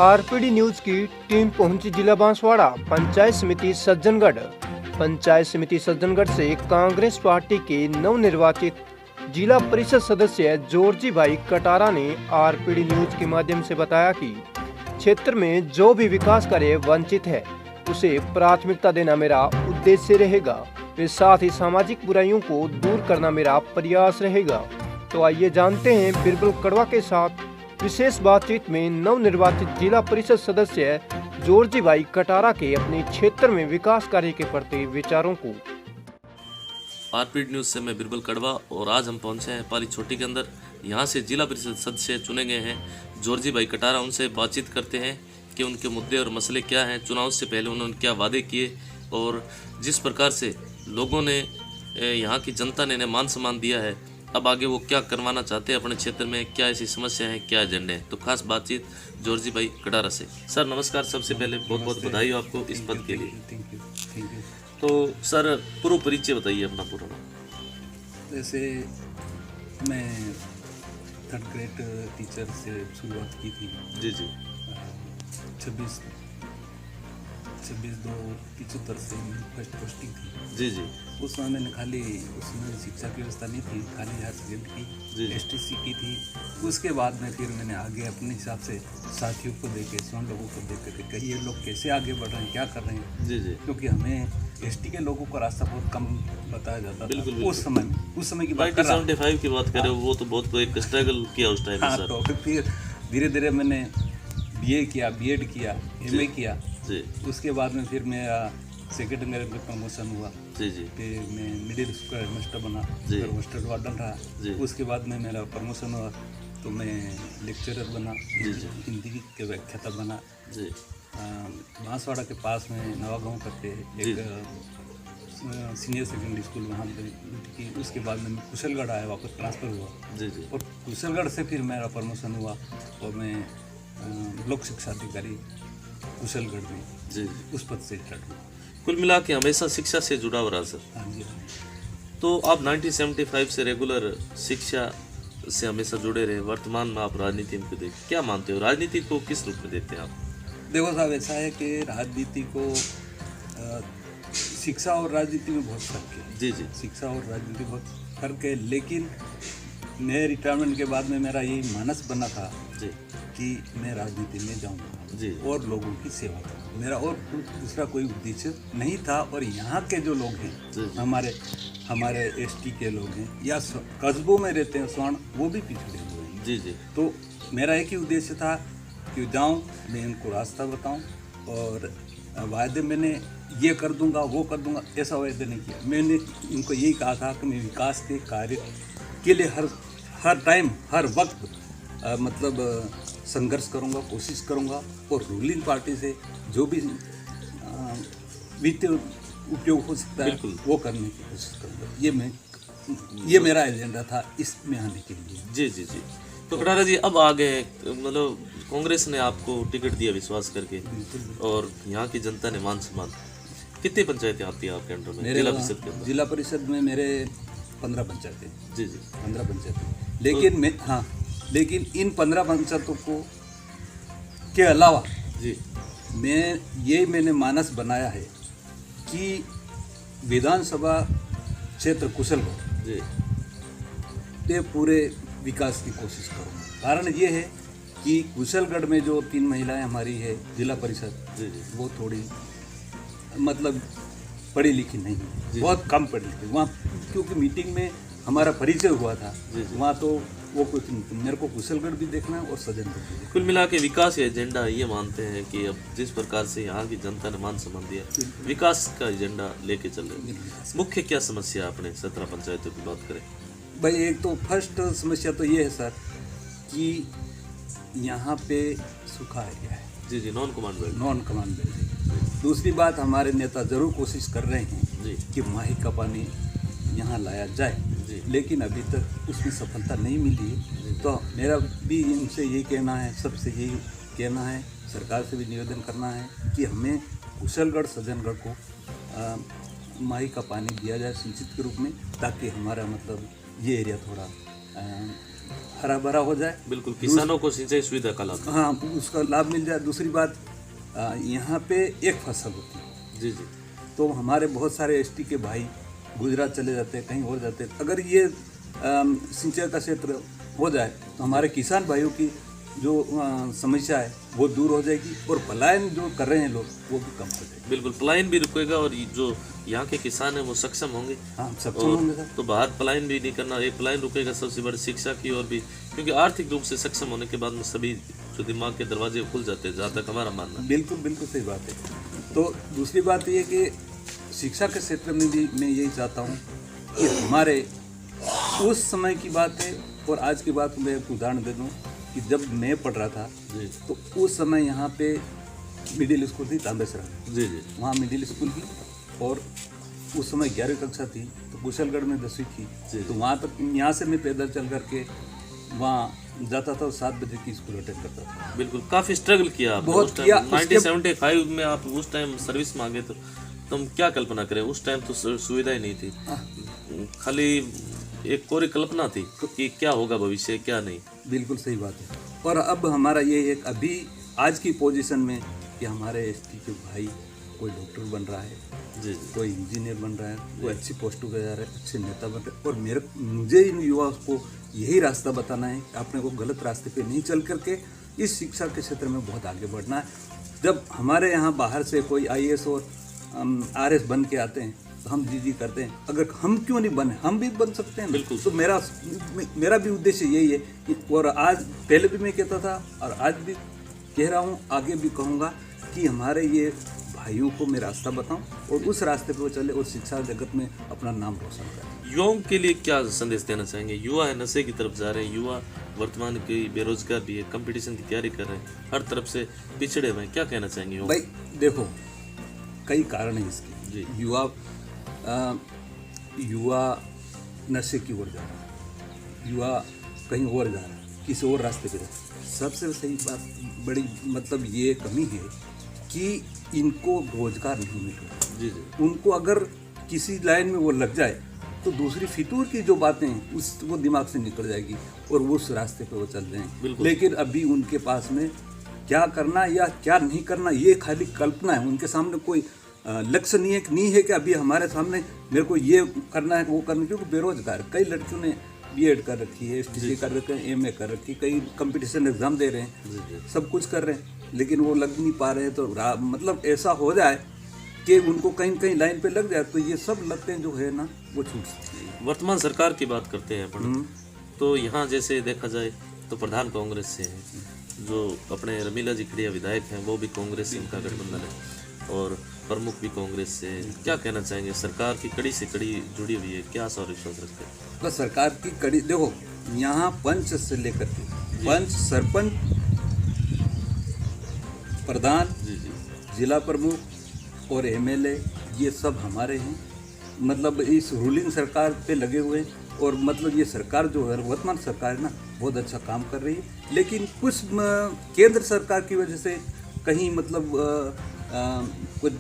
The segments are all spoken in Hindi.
आरपीडी न्यूज की टीम पहुंची जिला बांसवाड़ा पंचायत समिति सज्जनगढ़। पंचायत समिति सज्जनगढ़ से कांग्रेस पार्टी के नवनिर्वाचित जिला परिषद सदस्य जोरजी भाई कटारा ने आरपीडी न्यूज के माध्यम से बताया कि क्षेत्र में जो भी विकास कार्य वंचित है उसे प्राथमिकता देना मेरा उद्देश्य रहेगा। वे साथ ही सामाजिक बुराइयों को दूर करना मेरा प्रयास रहेगा। तो आइए जानते हैं बिरबल कड़वा के साथ विशेष बातचीत में नवनिर्वाचित जिला परिषद सदस्य जोरजी भाई कटारा के अपने क्षेत्र में विकास कार्य के प्रति विचारों को। आरपीडी न्यूज से मैं बिरबल कड़वा और आज हम पहुंचे हैं पाली छोटी के अंदर। यहाँ से जिला परिषद सदस्य चुने गए हैं जोरजी भाई कटारा। उनसे बातचीत करते हैं कि उनके मुद्दे और मसले क्या हैं, चुनाव से पहले उन्होंने क्या वादे किए और जिस प्रकार से लोगों ने यहाँ की जनता ने इन्हें मान सम्मान दिया है, अब आगे वो क्या करवाना चाहते हैं अपने क्षेत्र में, क्या ऐसी समस्या है, क्या एजेंडे हैं। तो खास बातचीत जोरजी भाई कटारा से। सर नमस्कार, सबसे पहले बहुत बहुत बधाई हो आपको इस पद के लिए। Thank you. तो सर पूर्व परिचय बताइए अपना पूरा नाम। जैसे मैं 3rd ग्रेड टीचर से शुरुआत की थी। जी 26/2/75 से फर्स्ट पोस्टिंग थी। जी उस समय मैंने खाली उसमें शिक्षा की व्यवस्था नहीं थी, खाली हायर सेकेंडरी की STC की थी। उसके बाद में फिर मैंने आगे अपने हिसाब से साथियों को देखे, स्वयं लोगों को देख कर कई ये लोग कैसे आगे बढ़ रहे हैं, क्या कर रहे हैं। जी क्योंकि हमें ST के लोगों का रास्ता बहुत कम बताया जाता था। बिल्कुल। उस समय की बात 1975 की बात करें, वो तो बहुत एक स्ट्रगल किया उस टाइम। हाँ, तो फिर धीरे धीरे मैंने BA किया, B.Ed किया, MA किया। जी उसके बाद में फिर मेरा सेकेंड ग्रेड में प्रमोशन हुआ। जी फिर मैं मिडिल स्कूल हेडमास्टर बना, फिर हॉस्टल वार्डन रहा। उसके बाद में मेरा प्रमोशन हुआ तो मैं लेक्चरर बना, हिंदी के व्याख्याता बना। जी बांसवाड़ा के पास में नवागांव करके एक सीनियर सेकेंडरी स्कूल वहाँ की। उसके बाद में मैं कुशलगढ़ आया, वापस ट्रांसफ़र हुआ। जी और कुशलगढ़ से फिर मेरा प्रमोशन हुआ और मैं लोक शिक्षा अधिकारी कुशलगढ़ में जी उस पद से स्टार्ट हुआ। कुल मिला के हमेशा शिक्षा से जुड़ा हुआ रहा सर। हाँ जी। तो आप 1975 से रेगुलर शिक्षा से हमेशा जुड़े रहे, वर्तमान में आप राजनीति में देख क्या मानते हो, राजनीति को किस रूप में देखते हैं आप? देखो साहब, ऐसा है कि राजनीति को शिक्षा और राजनीति में बहुत फर्क है। जी शिक्षा और राजनीति बहुत फर्क है, लेकिन मैं रिटायरमेंट के बाद में मेरा यही मानस बना था जी कि मैं राजनीति में जाऊंगा जी और लोगों की सेवा करूंगा। मेरा और दूसरा कोई उद्देश्य नहीं था। और यहाँ के जो लोग हैं, हमारे ST के लोग हैं या कस्बों में रहते हैं स्वर्ण, वो भी पिछड़े हुए हैं। जी तो मेरा एक ही उद्देश्य था कि जाऊं, मैं इनको रास्ता बताऊं और वायदे मैंने ये कर दूंगा, वो कर दूंगा, ऐसा वायदे नहीं किया। मैंने इनको यही कहा था कि मैं विकास के कार्य के लिए हर टाइम हर वक्त संघर्ष करूंगा, कोशिश करूंगा और रूलिंग पार्टी से जो भी वित्तीय उपयोग हो सकता है वो करने की कोशिश करूंगा। ये मेरा एजेंडा था इसमें आने के लिए। जी तो कटारा जी, अब आगे मतलब कांग्रेस ने आपको टिकट दिया विश्वास करके और यहाँ की जनता ने मान सम्मान। कितनी पंचायतें आती हैं आपके अंडर में जिला परिषद के अंदर? जिला परिषद में मेरे 15 पंचायतें। जी 15 पंचायतें। लेकिन इन 15 पंचायतों को के अलावा जी मैंने मानस बनाया है कि विधानसभा क्षेत्र कुशलगढ़ जी के पूरे विकास की कोशिश करूँगा। कारण ये है कि कुशलगढ़ में जो 3 महिलाएं हमारी है जिला परिषद, वो थोड़ी पढ़ी लिखी नहीं है, बहुत कम पढ़ी लिखी। वहाँ क्योंकि मीटिंग में हमारा परिचय हुआ था, वहाँ तो वो कुछ नहीं, मेरे को कुशलगढ़ भी देखना है और सज्जनगढ़ भी देखना है। कुल मिला के विकास एजेंडा ये मानते हैं कि अब जिस प्रकार से यहाँ की जनता ने मान सम्मान दिया, विकास का एजेंडा लेके चल रहे हैं। मुख्य क्या समस्या अपने 17 पंचायतों की बात करें? भाई, एक तो फर्स्ट समस्या तो ये है सर कि यहाँ पे सूखा एरिया है। जी नॉन कमांड बेल्ट। दूसरी बात, हमारे नेता जरूर कोशिश कर रहे हैं कि माही का पानी यहाँ लाया जाए, लेकिन अभी तक उसमें सफलता नहीं मिली। तो मेरा भी इनसे यही कहना है, सबसे यही कहना है, सरकार से भी निवेदन करना है कि हमें कुशलगढ़ सज्जनगढ़ को माही का पानी दिया जाए सिंचित के रूप में, ताकि हमारा ये एरिया थोड़ा हरा भरा हो जाए, बिल्कुल किसानों को सिंचाई सुविधा का लाभ। हाँ उसका लाभ मिल जाए। दूसरी बात यहाँ पे एक फसल होती है जी जी तो हमारे बहुत सारे एसटी के भाई गुजरात चले जाते हैं, कहीं और जाते हैं। अगर ये सिंचाई का क्षेत्र हो जाए तो हमारे किसान भाइयों की जो समस्या है वो दूर हो जाएगी और पलायन जो कर रहे हैं लोग वो भी कम हो जाएगी। बिल्कुल पलायन भी रुकेगा और ये जो यहाँ के किसान हैं वो सक्षम होंगे। हाँ सक्षम होंगे सर। तो बाहर पलायन भी नहीं करना, एक पलायन रुकेगा सबसे बड़ी शिक्षा की ओर भी, क्योंकि आर्थिक रूप से सक्षम होने के बाद में सभी जो दिमाग के दरवाजे खुल जाते हैं, जहाँ तक हमारा मानना है। बिल्कुल बिल्कुल सही बात है। तो दूसरी बात ये कि शिक्षा के क्षेत्र में भी मैं यही चाहता हूँ कि हमारे उस समय की बात है और आज की बात मैं एक उदाहरण दे दूँ कि जब मैं पढ़ रहा था तो उस समय यहाँ पे मिडिल स्कूल थी तांबेसरा, जी जी वहाँ मिडिल स्कूल थी और उस समय 11वीं कक्षा थी तो कुशलगढ़ में 10वीं थी। तो वहाँ तक यहाँ से मैं पैदल चल करके वहाँ जाता था और 7 बजे की स्कूल अटेंड करता था। बिल्कुल काफी स्ट्रगल किया आपने बहुत उस टाइम। किया। 1975 में आप उस टाइम सर्विस मांगे तो हम क्या कल्पना करें, उस टाइम तो सुविधा ही नहीं थी, खाली एक कोरी कल्पना थी कि क्या होगा भविष्य क्या नहीं। बिल्कुल सही बात है। और अब हमारा ये है कि अभी आज की पोजीशन में कि हमारे एसटी के भाई कोई डॉक्टर बन रहा है, जी कोई इंजीनियर बन रहा है, कोई अच्छी पोस्टों पे जा रहा है, अच्छे नेता बन रहे हैं। और मुझे इन युवाओं को यही रास्ता बताना है कि आपने को गलत रास्ते पे नहीं चल करके इस शिक्षा के क्षेत्र में बहुत आगे बढ़ना है। जब हमारे यहाँ बाहर से कोई IAS और RS बन के आते हैं तो हम जी करते हैं, अगर हम क्यों नहीं बने, हम भी बन सकते हैं। बिल्कुल। तो मेरा भी उद्देश्य यही है कि और आज पहले भी मैं कहता था और आज भी कह रहा हूँ, आगे भी कहूँगा कि हमारे ये भाइयों को मैं रास्ता बताऊं और उस रास्ते पे वो चले और शिक्षा जगत में अपना नाम रोशन करें। युवाओं के लिए क्या संदेश देना चाहेंगे? युवा है नशे की तरफ जा रहे हैं, युवा वर्तमान की बेरोजगार भी है, कंपटीशन की तैयारी कर रहे हैं, हर तरफ से पिछड़े हुए हैं, क्या कहना चाहेंगे युवा? भाई देखो कई कारण है इसके। जी। युवा नशे की ओर जा रहा है, युवा कहीं और जा रहा है, किसी और रास्ते पे जा रहा है। सबसे सही बात बड़ी मतलब ये कमी है कि इनको रोजगार नहीं मिल रहा। जी जी उनको अगर किसी लाइन में वो लग जाए तो दूसरी फितूर की जो बातें हैं उस वो दिमाग से निकल जाएगी और वो उस रास्ते पे वो चल रहे हैं। लेकिन अभी उनके पास में क्या करना या क्या नहीं करना ये खाली कल्पना है। उनके सामने कोई लक्ष्य नहीं है कि अभी हमारे सामने मेरे को ये करना है वो करना, क्योंकि बेरोजगार कई लड़कियों ने B.Ed कर रखी है, STC कर रखे हैं, MA कर रखी है, कई कंपटीशन एग्जाम दे रहे हैं, सब कुछ कर रहे हैं, लेकिन वो लग नहीं पा रहे हैं। तो मतलब ऐसा हो जाए कि उनको कहीं कहीं लाइन पे लग जाए तो ये सब लगते हैं जो है ना वो छूट सकती है। वर्तमान सरकार की बात करते हैं अपन, तो यहाँ जैसे देखा जाए तो प्रधान कांग्रेस से है, जो अपने रमीला जी खड़िया विधायक हैं वो भी कांग्रेस से इनका गठबंधन है और प्रमुख भी कांग्रेस से। क्या कहना चाहेंगे? सरकार की कड़ी से कड़ी जुड़ी हुई है, क्या आशा और विश्वास रखते हैं? बस सरकार की कड़ी देखो, यहाँ पंच से लेकर के पंच, सरपंच, प्रधान, जिला प्रमुख और MLA ये सब हमारे हैं। मतलब इस रूलिंग सरकार पे लगे हुए हैं और मतलब ये सरकार जो है वर्तमान सरकार है ना बहुत अच्छा काम कर रही है। लेकिन कुछ केंद्र सरकार की वजह से कहीं मतलब कुछ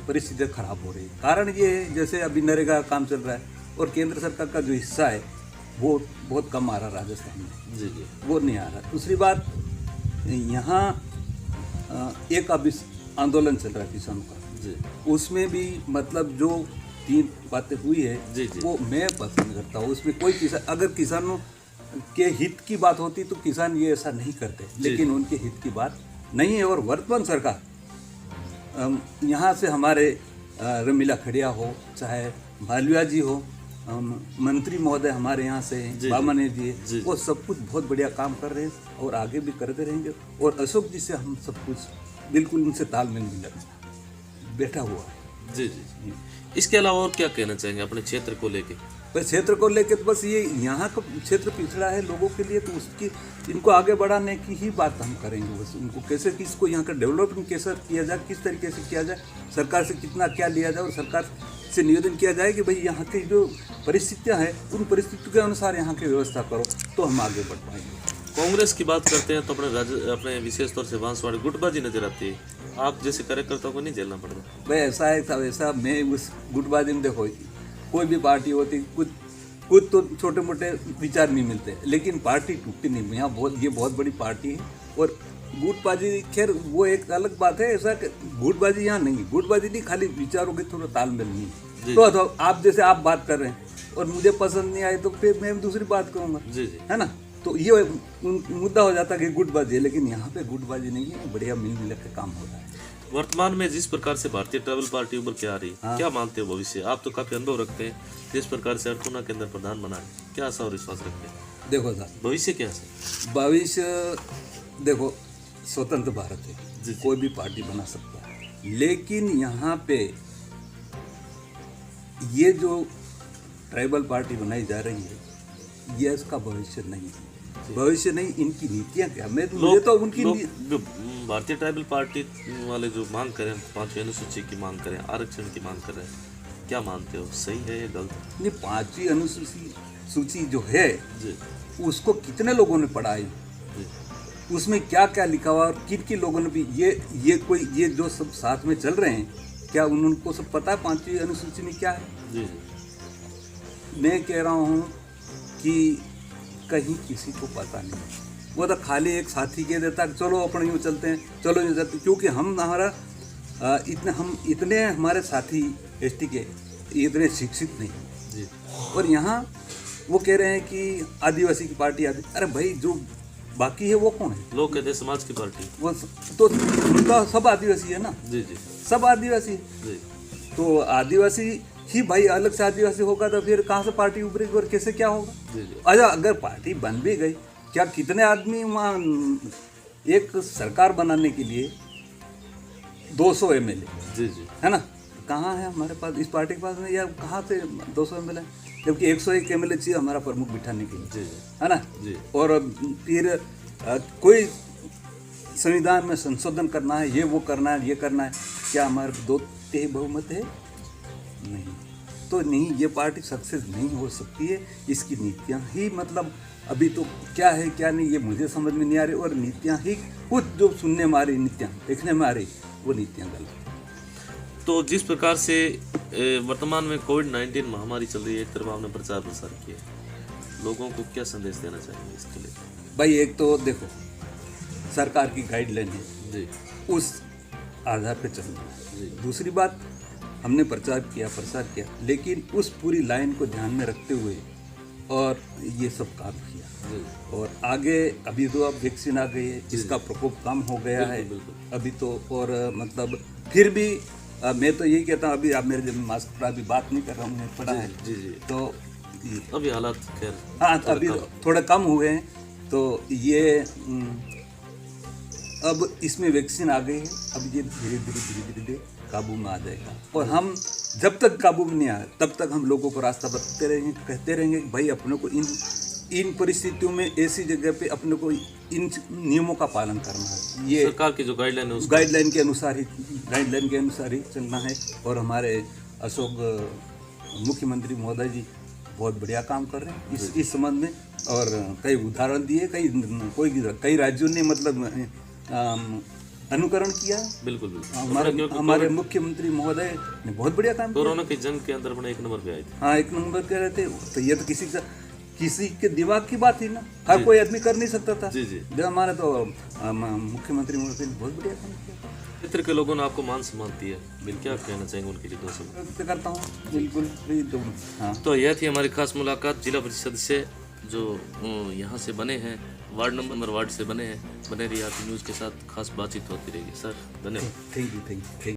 परिस्थितियाँ खराब हो रही है। कारण ये है जैसे अभी नरेगा का काम चल रहा है और केंद्र सरकार का जो हिस्सा है वो बहुत कम आ रहा राजस्थान में, जी जी वो नहीं आ रहा। दूसरी बात यहाँ एक अभी आंदोलन चल रहा है किसानों का जी, उसमें भी मतलब जो 3 बातें हुई है जी, जी। वो मैं पसंद करता हूँ। उसमें कोई किसान, अगर किसानों के हित की बात होती तो किसान ये ऐसा नहीं करते, लेकिन उनके हित की बात नहीं है। और वर्तमान सरकार यहाँ से हमारे रमीला खड़िया हो, चाहे मालविया जी हो, मंत्री महोदय हमारे यहाँ से हैं, बामने जी है, वो सब कुछ बहुत बढ़िया काम कर रहे हैं और आगे भी करते रहेंगे। और अशोक जी से हम सब कुछ बिल्कुल उनसे तालमेल मिला बैठा हुआ है। जी जी। इसके अलावा और क्या कहना चाहेंगे अपने क्षेत्र को लेके? बस क्षेत्र को लेकर तो बस ये यहाँ का क्षेत्र पिछड़ा है लोगों के लिए, तो उसकी इनको आगे बढ़ाने की ही बात हम करेंगे। बस उनको कैसे किसको यहाँ का डेवलपमेंट कैसे किया जाए, किस तरीके से किया जाए, सरकार से कितना क्या लिया जाए और सरकार से निवेदन किया जाए कि भाई यहाँ की जो परिस्थितियाँ हैं उन परिस्थितियों के अनुसार यहाँ की व्यवस्था करो, तो हम आगे बढ़ पाएंगे। कांग्रेस की बात करते हैं तो अपने विशेष तौर से बांसवाड़े गुटबाजी नजर आती है, आप जैसे कार्यकर्ताओं को नहीं झेलना पड़ता? भाई ऐसा है साहब, ऐसा मैं उस गुटबाजी में देखो कोई भी पार्टी होती, कुछ कुछ तो छोटे मोटे विचार नहीं मिलते, लेकिन पार्टी टूटती नहीं। यहाँ ये बहुत बड़ी पार्टी है। और गुटबाजी, खैर वो एक अलग बात है। ऐसा गुटबाजी यहाँ नहीं, गुटबाजी नहीं, खाली विचारों के थोड़ा तालमेल नहीं। तो आप जैसे आप बात कर रहे हैं और मुझे पसंद नहीं आई तो फिर मैं दूसरी बात करूँगा, है ना। तो ये मुद्दा हो जाता है कि गुटबाजी है, लेकिन यहाँ पे गुटबाजी नहीं है, बढ़िया मिल मिल के काम हो रहा है। वर्तमान में जिस प्रकार से भारतीय ट्राइबल पार्टी उभर के आ रही है, क्या मानते हो भविष्य? आप तो काफी अनुभव रखते हैं, जिस प्रकार से अर्थूना के अंदर प्रधान बना है, क्या आशा और विश्वास रखते हैं? देखो सर, भविष्य क्या है? भविष्य देखो, स्वतंत्र भारत है, कोई भी पार्टी बना सकता है, लेकिन यहाँ पे ये जो ट्राइबल पार्टी बनाई जा रही है, ये इसका भविष्य नहीं है। भविष्य नहीं, इनकी नीतियाँ क्या, मुझे तो उनकी भारतीय ट्राइबल पार्टी वाले जो मांग करें, 5वीं अनुसूची की मांग करें, आरक्षण की मांग कर रहे हैं, क्या मानते हो, सही है या गलत? नहीं, 5वीं अनुसूची जो है उसको कितने लोगों ने पढ़ा है, उसमें क्या क्या लिखा हुआ, और किन किन लोगों ने भी ये जो सब साथ में चल रहे हैं, क्या उनको सब पता है 5वीं अनुसूची में क्या है? मैं कह रहा हूँ कि कहीं किसी को पता नहीं। वो तो खाली एक साथी कह देता चलो अपन यूँ चलते हैं, चलो यूँ चलते हैं, क्योंकि हम इतने हमारे साथी एसटी के इतने शिक्षित नहीं। और यहाँ वो कह रहे हैं कि आदिवासी की पार्टी अरे भाई, जो बाकी है वो कौन है? लोग कहते हैं समाज की पार्टी। वो तो उनका सब आदिवासी है ना। सब आदिवासी। तो आदिवासी ही भाई, अलग से आदिवासी होगा तो फिर कहाँ से पार्टी उभरेगी और कैसे क्या होगा? अच्छा, अगर पार्टी बन भी गई, क्या कितने आदमी वहाँ एक सरकार बनाने के लिए 200 MLA है ना, कहाँ है हमारे पास इस पार्टी के पास में, या कहाँ से 200 MLA, जबकि 101 MLA चाहिए हमारा प्रमुख बिठाने के लिए, है ना। और फिर कोई संविधान में संशोधन करना है, ये वो करना है, ये करना है, क्या हमारे 2/3 बहुमत है? नहीं। तो नहीं, ये पार्टी सक्सेस नहीं हो सकती है। इसकी नीतियाँ ही, मतलब अभी तो क्या है क्या नहीं ये मुझे समझ में नहीं आ रही, और नीतियाँ ही कुछ जो सुनने में आ रही, नीतियाँ देखने में आ रही, वो नीतियाँ गलत। तो जिस प्रकार से वर्तमान में कोविड-19 महामारी चल रही है, एक तरफ आपने प्रचार प्रसार किया, लोगों को क्या संदेश देना चाहिए इसके लिए? भाई, एक तो देखो, सरकार की गाइडलाइन है, उस आधार पे चलना है। दूसरी बात, हमने प्रचार किया, प्रसार किया, लेकिन उस पूरी लाइन को ध्यान में रखते हुए और ये सब काम किया। और आगे अभी तो अब वैक्सीन आ गई है, इसका प्रकोप कम हो गया है अभी तो। और मतलब फिर भी मैं तो यही कहता हूँ, अभी आप मेरे जब मास्क पर अभी बात नहीं कर रहा हूँ, मैं पढ़ा है तो अभी हालात खैर, हाँ, अभी थोड़ा कम हुए हैं। तो ये अब इसमें वैक्सीन आ गई है, अब ये धीरे धीरे काबू में आ जाएगा। और हम जब तक काबू में नहीं आए, तब तक हम लोगों को रास्ता बताते रहेंगे, कहते रहेंगे कि भाई अपने को इन परिस्थितियों में ऐसी जगह पे अपने को इन नियमों का पालन करना है। ये सरकार की जो गाइडलाइन है, उस गाइडलाइन के अनुसार ही चलना है। और हमारे अशोक मुख्यमंत्री महोदय जी बहुत बढ़िया काम कर रहे हैं इस संबंध में, और कई उदाहरण दिए, कई राज्यों ने मतलब अनुकरण किया। बिल्कुल हमारे मुख्यमंत्री महोदय ने बहुत बढ़िया काम किया। कोरोना की जंग के अंदर अपने 1 नंबर पे आए थे। हाँ, 1 नंबर पे रहे थे। तो ये तो किसी के दिमाग की बात थी ना, हर कोई आदमी कर नहीं सकता था। जो हमारा तो मुख्यमंत्री महोदय ने बहुत बढ़िया काम किया। क्षेत्र के लोगों ने आपको मान सम्मान दिया, क्या कहना चाहेंगे उनके लिए? 200 व्यक्त करता हूँ, बिल्कुल। हाँ, तो यह थी हमारी खास मुलाकात जिला परिषद से, जो यहाँ से बने हैं, वार्ड से बने हैं। बने रहिए आप न्यूज़ के साथ, खास बातचीत होती रहेगी। सर, धन्यवाद। Thank you.